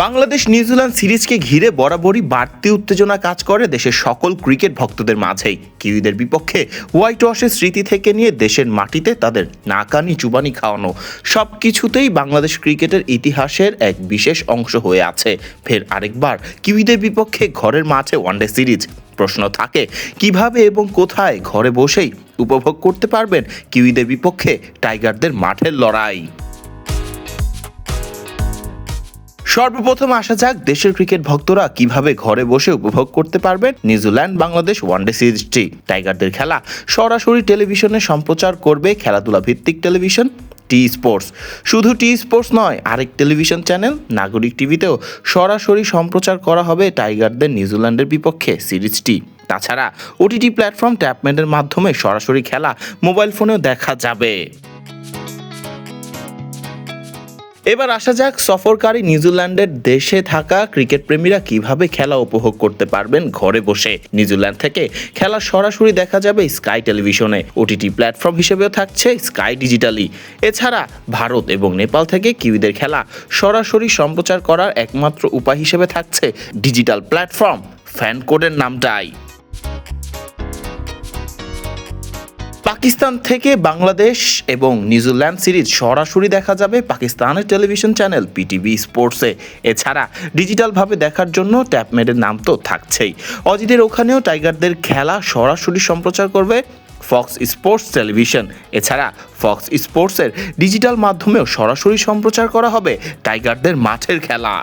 Bangladesh New Zealand সিরিজকে ঘিরে বরাবরই বাড়তি উত্তেজনা কাজ করে দেশের সকল ক্রিকেট ভক্তদের মাঝেই। কিউইদের বিপক্ষে হোয়াইট ওয়াশের স্মৃতি থেকে নিয়ে দেশের মাটিতে তাদের নাকানি চুবানি খাওয়ানো সব কিছুতেই বাংলাদেশ ক্রিকেটের ইতিহাসের এক বিশেষ অংশ হয়ে আছে। ফের আরেকবার কিউইদের বিপক্ষে ঘরের মাঠে ওয়ানডে সিরিজ। প্রশ্ন থাকে কিভাবে এবং কোথায় ঘরে বসেই উপভোগ করতে পারবেন কিউইদের বিপক্ষে টাইগারদের মাঠের লড়াই। সর্বপ্রথম আসা যাক দেশের ক্রিকেট ভক্তরা কিভাবে ঘরে বসে উপভোগ করতে পারবেন নিউজিল্যান্ড বাংলাদেশ ওয়ানডে সিরিজটি। টাইগারদের খেলা সরাসরি টেলিভিশনে সম্প্রচার করবে খেলাধুলা ভিত্তিক টেলিভিশন টি স্পোর্টস। শুধু টি স্পোর্টস নয়, আরেক টেলিভিশন চ্যানেল নাগরিক টিভিতেও সরাসরি সম্প্রচার করা হবে টাইগারদের নিউজিল্যান্ডের বিপক্ষে সিরিজটি। তাছাড়া ওটিটি প্ল্যাটফর্ম ট্যাপমেডের মাধ্যমে সরাসরি খেলা মোবাইল ফোনেও দেখা যাবে। এবার আসা যাক সফরকারী নিউজিল্যান্ডের দেশে থাকা ক্রিকেট প্রেমীরা কিভাবে খেলা উপভোগ করতে পারবেন ঘরে বসে। নিউজিল্যান্ড থেকে খেলা সরাসরি দেখা যাবে স্কাই টেলিভিশনে, ওটিটি প্ল্যাটফর্ম হিসেবেও থাকছে স্কাই ডিজিটালি। এছাড়া ভারত এবং নেপাল থেকে কিউইদের খেলা সরাসরি সম্প্রচার করার একমাত্র উপায় হিসেবে থাকছে ডিজিটাল প্ল্যাটফর্ম ফ্যান কোডের নামটাই। পাকিস্তান থেকে বাংলাদেশ এবং নিউজিল্যান্ড সিরিজ সরাসরি দেখা যাবে পাকিস্তানের টেলিভিশন চ্যানেল পিটিভি স্পোর্টসে। এছাড়া ডিজিটালভাবে দেখার জন্য ট্যাপমেডের নাম তো থাকছেই। অজিদের ওখানেও টাইগারদের খেলা সরাসরি সম্প্রচার করবে ফক্স স্পোর্টস টেলিভিশন। এছাড়া ফক্স স্পোর্টসের ডিজিটাল মাধ্যমেও সরাসরি সম্প্রচার করা হবে টাইগারদের মাঠের খেলা।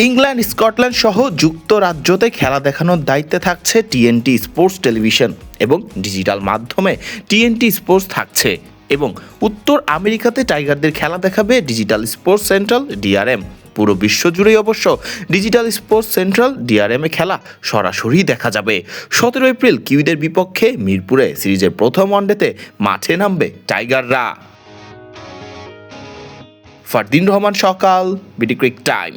ইংল্যান্ড, স্কটল্যান্ড সহ যুক্তরাজ্যতে খেলা দেখানোর দায়িত্বে থাকছে টিএনটি স্পোর্টস টেলিভিশন এবং ডিজিটাল মাধ্যমে টিএনটি স্পোর্টস থাকছে। এবং উত্তর আমেরিকাতে টাইগারদের খেলা দেখাবে ডিজিটাল স্পোর্টস সেন্ট্রাল ডিআরএম। পুরো বিশ্ব জুড়েই অবশ্য ডিজিটাল স্পোর্টস সেন্ট্রাল ডিআরএমে খেলা সরাসরি দেখা যাবে। 17 এপ্রিল কিউইদের বিপক্ষে মিরপুরে সিরিজের প্রথম ওয়ানডেতে মাঠে নামবে টাইগাররা। ফারদিন রহমান সকাল, বিডি ক্রিক টাইম।